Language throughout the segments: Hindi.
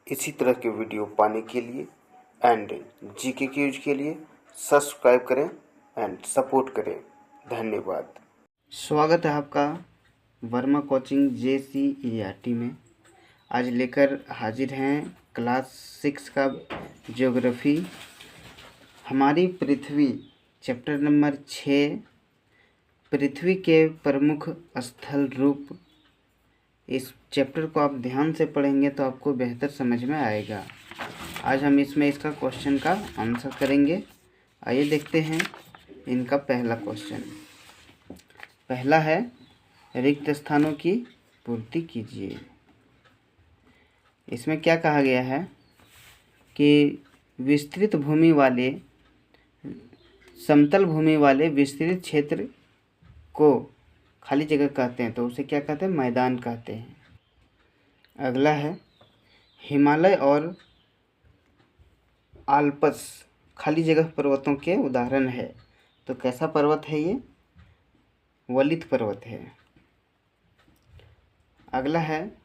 इसी तरह के वीडियो पाने के लिए एंड जीके क्यूज के लिए सब्सक्राइब करें एंड सपोर्ट करें। धन्यवाद। स्वागत है आपका वर्मा कोचिंग JCERT में। आज लेकर हाजिर हैं क्लास 6 का ज्योग्राफी। हमारी पृथ्वी चैप्टर नंबर 6 पृथ्वी के प्रमुख स्थल रूप। इस चैप्टर को आप ध्यान से पढ़ेंगे तो आपको बेहतर समझ में आएगा। आज हम इसमें इसका क्वेश्चन का आंसर करेंगे। आइए देखते हैं इनका पहला क्वेश्चन। पहला है रिक्त स्थानों की पूर्ति कीजिए। इसमें क्या कहा गया है कि विस्तृत भूमि वाले समतल भूमि वाले विस्तृत क्षेत्र को खाली जगह कहते हैं, तो उसे क्या कहते हैं? मैदान कहते हैं। अगला है हिमालय और आल्प्स खाली जगह पर्वतों के उदाहरण है, तो कैसा पर्वत है ये? वलित पर्वत है। अगला है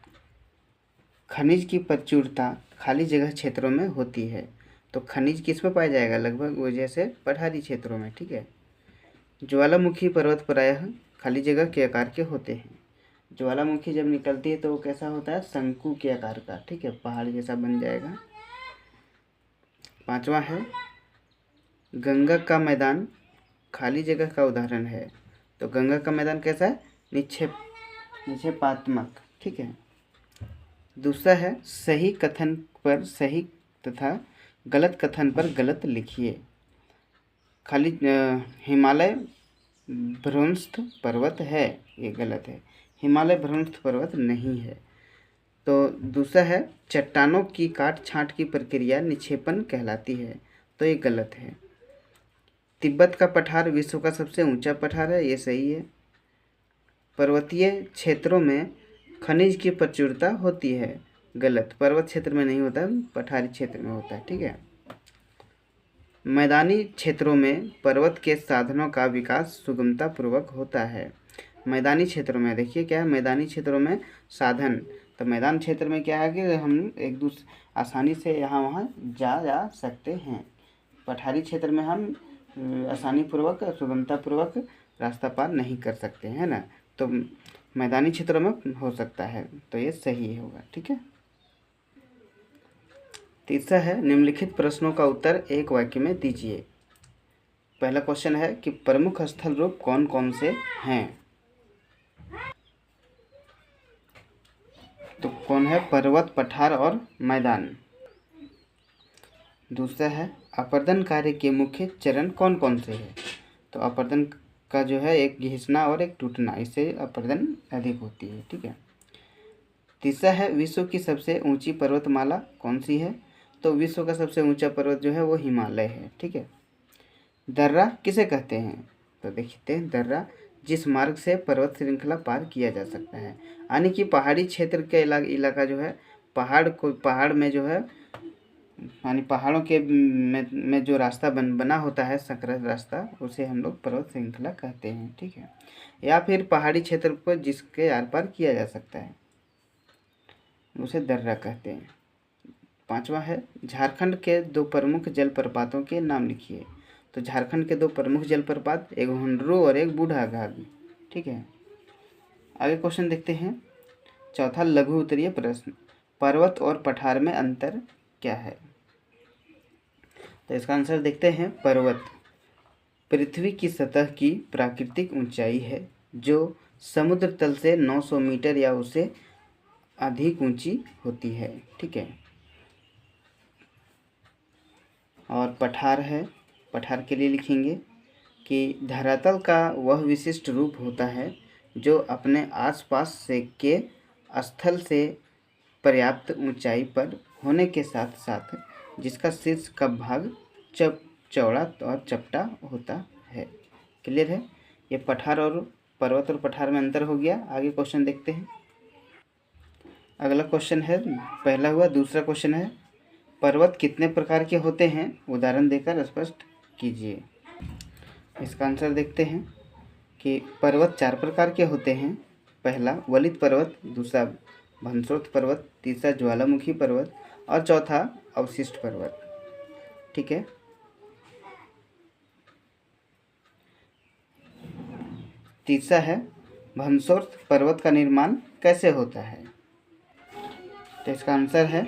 खनिज की प्रचुरता खाली जगह क्षेत्रों में होती है, तो खनिज किस में पाया जाएगा? लगभग वो जैसे पठारी क्षेत्रों में। ठीक है। ज्वालामुखी पर्वत प्रायः खाली जगह के आकार के होते हैं। ज्वालामुखी जब निकलती है तो वो कैसा होता है? शंकु के आकार का। ठीक है, पहाड़ जैसा बन जाएगा। पांचवा है गंगा का मैदान खाली जगह का उदाहरण है, तो गंगा का मैदान कैसा है? निक्षेपात्मक। ठीक है। दूसरा है सही कथन पर सही तथा गलत कथन पर गलत लिखिए। खाली हिमालय भ्रंश पर्वत है, ये गलत है। हिमालय भ्रंश पर्वत नहीं है। तो दूसरा है चट्टानों की काट छांट की प्रक्रिया निक्षेपण कहलाती है, तो ये गलत है। तिब्बत का पठार विश्व का सबसे ऊंचा पठार है, ये सही है। पर्वतीय क्षेत्रों में खनिज की प्रचुरता होती है, गलत। पर्वत क्षेत्र में नहीं होता, पठारी क्षेत्र में होता है। ठीक है। मैदानी क्षेत्रों में पर्वत के साधनों का विकास सुगमता पूर्वक होता है। मैदानी क्षेत्रों में देखिए क्या है? मैदानी क्षेत्रों में साधन, तो मैदान क्षेत्र में क्या है कि हम एक दूसरे आसानी से यहाँ वहाँ जा सकते हैं। पठारी क्षेत्र में हम आसानी पूर्वक सुगमता पूर्वक रास्ता पार नहीं कर सकते हैं ना, तो मैदानी क्षेत्रों में हो सकता है, तो ये सही होगा। ठीक है। तीसरा है निम्नलिखित प्रश्नों का उत्तर एक वाक्य में दीजिए। पहला क्वेश्चन है कि प्रमुख स्थल रूप कौन कौन से हैं? तो कौन है? पर्वत, पठार और मैदान। दूसरा है अपर्दन कार्य के मुख्य चरण कौन कौन से हैं? तो अपर्दन का जो है एक घिसना और एक टूटना, इससे अपर्दन अधिक होती है। ठीक है। तीसरा है विश्व की सबसे ऊंची पर्वतमाला कौन सी है? तो विश्व का सबसे ऊंचा पर्वत जो है वो हिमालय है। ठीक है। दर्रा किसे कहते हैं? तो देखते हैं, दर्रा जिस मार्ग से पर्वत श्रृंखला पार किया जा सकता है, यानी कि पहाड़ी क्षेत्र के इलाका जो है, पहाड़ में जो है, यानी पहाड़ों के में जो रास्ता बना होता है, संकरा रास्ता, उसे हम लोग पर्वत श्रृंखला कहते हैं। ठीक है। या फिर पहाड़ी क्षेत्र को जिसके आर पार किया जा सकता है, उसे दर्रा कहते हैं। पांचवा है झारखंड के दो प्रमुख जलप्रपातों के नाम लिखिए। तो झारखंड के दो प्रमुख जलप्रपात, एक हुंडरू और एक बूढ़ाघाट। ठीक है। आगे क्वेश्चन देखते हैं। चौथा लघु उत्तरीय प्रश्न, पर्वत और पठार में अंतर क्या है? तो इसका आंसर देखते हैं। पर्वत पृथ्वी की सतह की प्राकृतिक ऊंचाई है जो समुद्र तल से 900 मीटर या उससे अधिक ऊंची होती है। ठीक है। और पठार है, पठार के लिए लिखेंगे कि धरातल का वह विशिष्ट रूप होता है जो अपने आसपास से के स्थल से पर्याप्त ऊंचाई पर होने के साथ साथ जिसका शीर्ष का भाग चौड़ा और चपटा होता है। क्लियर है? ये पठार और पर्वत और पठार में अंतर हो गया। आगे क्वेश्चन देखते हैं। अगला क्वेश्चन है, पहला हुआ, दूसरा क्वेश्चन है पर्वत कितने प्रकार के होते हैं? उदाहरण देकर स्पष्ट कीजिए। इसका आंसर देखते हैं कि पर्वत 4 प्रकार के होते हैं। पहला वलित पर्वत, दूसरा भंसोत पर्वत, तीसरा ज्वालामुखी पर्वत और चौथा अवशिष्ट पर्वत। ठीक है, तीसरा है भंसोर पर्वत का निर्माण कैसे होता है। तो इसका आंसर है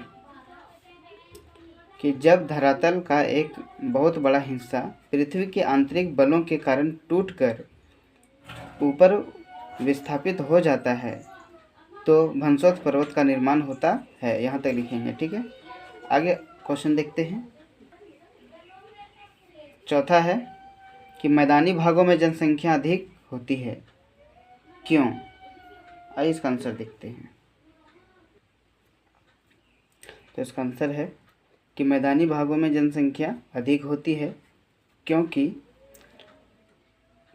कि जब धरातल का एक बहुत बड़ा हिस्सा पृथ्वी के आंतरिक बलों के कारण टूटकर ऊपर विस्थापित हो जाता है तो भंसोर पर्वत का निर्माण होता है। यहाँ तक लिखेंगे। ठीक है, आगे क्वेश्चन देखते हैं। चौथा है कि मैदानी भागों में जनसंख्या अधिक होती है, क्यों? आइए इसका आंसर देखते हैं। तो इसका आंसर है कि मैदानी भागों में जनसंख्या अधिक होती है क्योंकि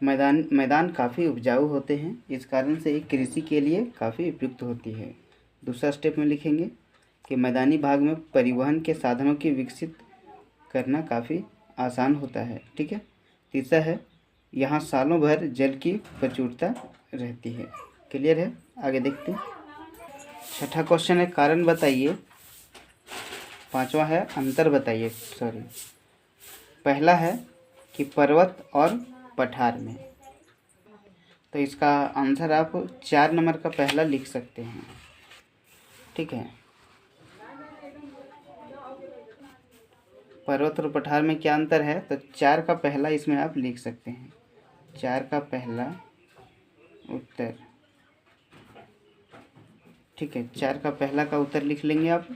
मैदान काफ़ी उपजाऊ होते हैं, इस कारण से ये कृषि के लिए काफ़ी उपयुक्त होती है। दूसरा स्टेप में लिखेंगे कि मैदानी भाग में परिवहन के साधनों की विकसित करना काफ़ी आसान होता है। ठीक है, तीसरा है यहाँ सालों भर जल की प्रचुरता रहती है। क्लियर है, आगे देखते हैं। छठा क्वेश्चन है कारण बताइए। पांचवा है अंतर बताइए। पहला है कि पर्वत और पठार में। तो इसका आंसर आप 4 नंबर का पहला लिख सकते हैं। ठीक है, पर्वत और पठार में क्या अंतर है, तो 4 का पहला इसमें आप लिख सकते हैं। 4 का पहला उत्तर। ठीक है, 4 का पहला का उत्तर लिख लेंगे आप।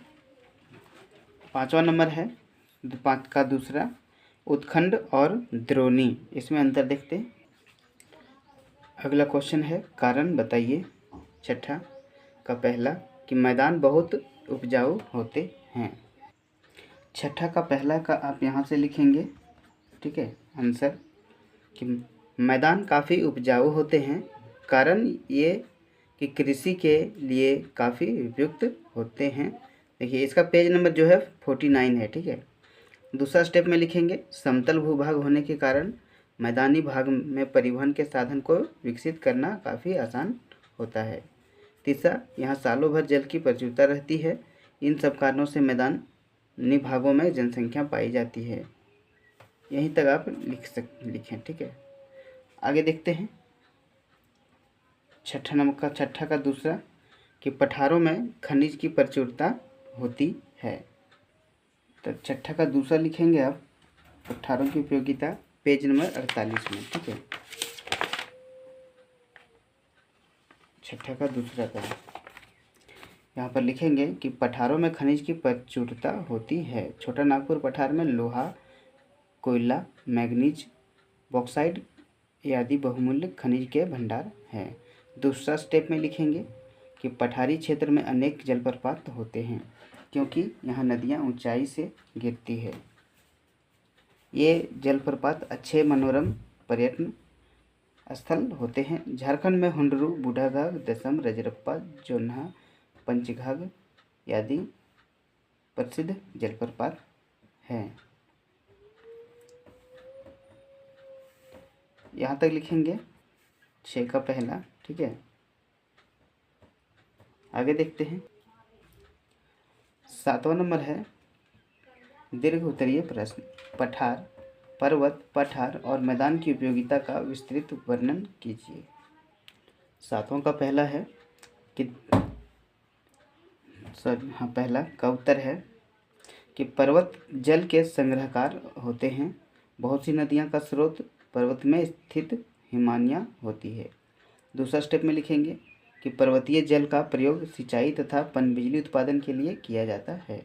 पांचवा नंबर है 5 का दूसरा उत्खंड और द्रोणी, इसमें अंतर देखते हैं। अगला क्वेश्चन है कारण बताइए। छठा का पहला कि मैदान बहुत उपजाऊ होते हैं। छठा का पहला का आप यहाँ से लिखेंगे। ठीक है, आंसर कि मैदान काफ़ी उपजाऊ होते हैं, कारण ये कि कृषि के लिए काफ़ी उपयुक्त होते हैं। देखिए इसका पेज नंबर जो है 49 है। ठीक है, दूसरा स्टेप में लिखेंगे समतल भूभाग होने के कारण मैदानी भाग में परिवहन के साधन को विकसित करना काफ़ी आसान होता है। तीसरा यहाँ सालों भर जल की प्रचुरता रहती है, इन सब कारणों से मैदानी भागों में जनसंख्या पाई जाती है। यहीं तक आप लिखें। ठीक है, आगे देखते हैं। छठा का दूसरा कि पठारों में खनिज की प्रचुरता होती है। तो छठा का दूसरा लिखेंगे आप पठारों की उपयोगिता, पेज नंबर 48 में। ठीक है, छठा का दूसरा का यहाँ पर लिखेंगे कि पठारों में खनिज की प्रचुरता होती है। छोटा नागपुर पठार में लोहा, कोयला, मैग्नीज, बॉक्साइड आदि बहुमूल्य खनिज के भंडार हैं। दूसरा स्टेप में लिखेंगे कि पठारी क्षेत्र में अनेक जलप्रपात होते हैं क्योंकि यहाँ नदियाँ ऊंचाई से गिरती है। ये जलप्रपात अच्छे मनोरम पर्यटन स्थल होते हैं। झारखंड में हुंडरू, बूढ़ाघाघ, दसम, रजरप्पा, जोन्हा, पंचघाघ आदि प्रसिद्ध जलप्रपात हैं। यहाँ तक लिखेंगे 6 का पहला। ठीक है, आगे देखते हैं। 7वां नंबर है दीर्घ उत्तरीय प्रश्न। पठार, पर्वत, पठार और मैदान की उपयोगिता का विस्तृत वर्णन कीजिए। 7वां का पहला है कि पहला का उत्तर है कि पर्वत जल के संग्रहकार होते हैं। बहुत सी नदियां का स्रोत पर्वत में स्थित हिमानियाँ होती है। दूसरा स्टेप में लिखेंगे कि पर्वतीय जल का प्रयोग सिंचाई तथा पनबिजली उत्पादन के लिए किया जाता है।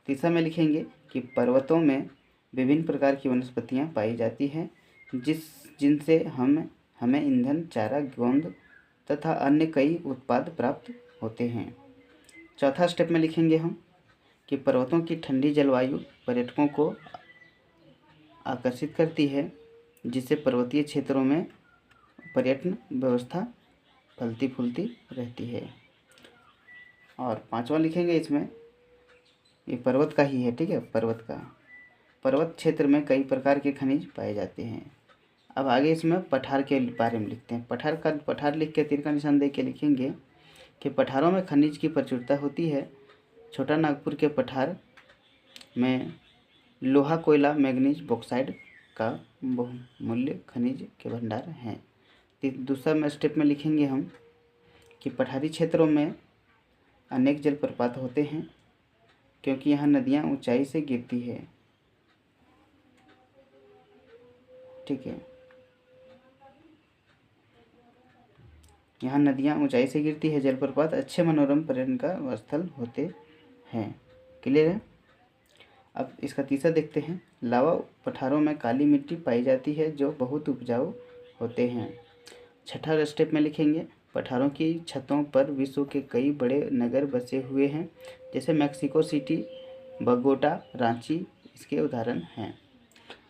तीसरा में लिखेंगे कि पर्वतों में विभिन्न प्रकार की वनस्पतियां पाई जाती हैं जिनसे हमें ईंधन, चारा, गोंद तथा अन्य कई उत्पाद प्राप्त होते हैं। चौथा स्टेप में लिखेंगे हम कि पर्वतों की ठंडी जलवायु पर्यटकों को आकर्षित करती है, जिससे पर्वतीय क्षेत्रों में पर्यटन व्यवस्था फलती फूलती रहती है। और 5वां लिखेंगे इसमें, ये पर्वत का ही है। ठीक है, पर्वत क्षेत्र में कई प्रकार के खनिज पाए जाते हैं। अब आगे इसमें पठार के बारे में लिखते हैं। पठार लिख के तीर का निशान दे के लिखेंगे कि पठारों में खनिज की प्रचुरता होती है। छोटा नागपुर के पठार में लोहा, कोयला, मैग्नीज, बॉक्साइड का बहुमूल्य खनिज के भंडार हैं। दूसरा में स्टेप में लिखेंगे हम कि पठारी क्षेत्रों में अनेक जलप्रपात होते हैं क्योंकि यहाँ नदियाँ ऊंचाई से गिरती है। ठीक है, यहाँ नदियाँ ऊंचाई से गिरती है। जलप्रपात अच्छे मनोरम पर्यटन का स्थल होते हैं। क्लियर है। अब इसका तीसरा देखते हैं। लावा पठारों में काली मिट्टी पाई जाती है जो बहुत उपजाऊ होते हैं। छठा स्टेप में लिखेंगे पठारों की छतों पर विश्व के कई बड़े नगर बसे हुए हैं, जैसे मैक्सिको सिटी, बगोटा, रांची इसके उदाहरण हैं।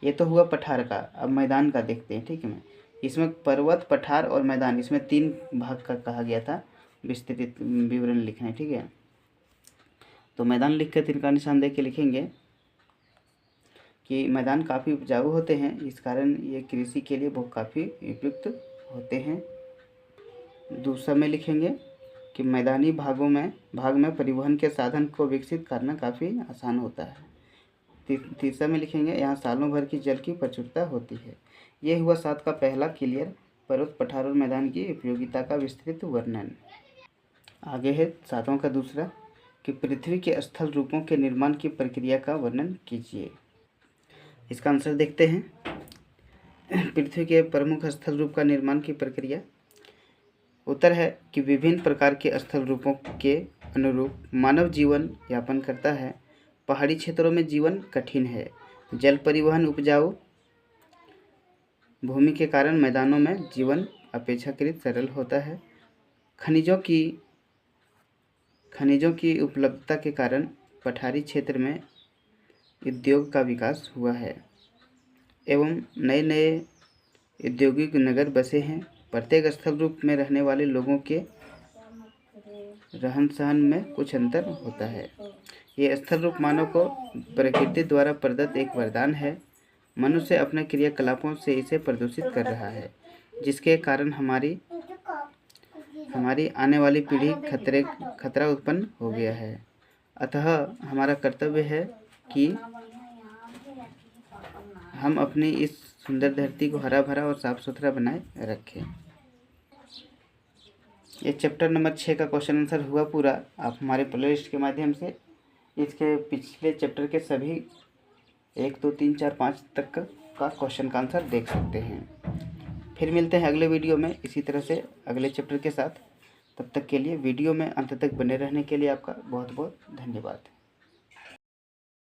ये तो हुआ पठार का। अब मैदान का देखते हैं। ठीक है, इसमें पर्वत, पठार और मैदान, इसमें 3 भाग का कहा गया था विस्तृत विवरण लिखना है। ठीक है, तो मैदान लिख कर तिनका निशान दे के लिखेंगे कि मैदान काफ़ी उपजाऊ होते हैं, इस कारण ये कृषि के लिए बहुत काफ़ी उपयुक्त होते हैं। दूसरा में लिखेंगे कि मैदानी भाग में परिवहन के साधन को विकसित करना काफ़ी आसान होता है। तीसरा में लिखेंगे यहाँ सालों भर की जल की प्रचुरता होती है। ये हुआ 7 का पहला क्लियर, पर्वत, पठार और मैदान की उपयोगिता का विस्तृत वर्णन। आगे है 7वां का दूसरा कि पृथ्वी के स्थल रूपों के निर्माण की प्रक्रिया का वर्णन कीजिए। इसका आंसर देखते हैं। पृथ्वी के प्रमुख स्थल रूप का निर्माण की प्रक्रिया। उत्तर है कि विभिन्न प्रकार के स्थल रूपों के अनुरूप मानव जीवन यापन करता है। पहाड़ी क्षेत्रों में जीवन कठिन है। जल परिवहन उपजाऊ भूमि के कारण मैदानों में जीवन अपेक्षाकृत सरल होता है। खनिजों की उपलब्धता के कारण पठारी क्षेत्र में उद्योग का विकास हुआ है एवं नए नए औद्योगिक नगर बसे हैं। प्रत्येक स्थल रूप में रहने वाले लोगों के रहन सहन में कुछ अंतर होता है। ये स्थल रूप मानव को प्रकृति द्वारा प्रदत्त एक वरदान है। मनुष्य अपने क्रियाकलापों से इसे प्रदूषित कर रहा है, जिसके कारण हमारी आने वाली पीढ़ी खतरा उत्पन्न हो गया है। अतः हमारा कर्तव्य है कि हम अपनी इस सुंदर धरती को हरा भरा और साफ सुथरा बनाए रखें। ये चैप्टर नंबर 6 का क्वेश्चन आंसर हुआ पूरा। आप हमारे प्लेलिस्ट के माध्यम से इसके पिछले चैप्टर के सभी 1 2 3 4 5 तक का क्वेश्चन का आंसर देख सकते हैं। फिर मिलते हैं अगले वीडियो में इसी तरह से अगले चैप्टर के साथ। तब तक के लिए वीडियो में अंत तक बने रहने के लिए आपका बहुत बहुत धन्यवाद।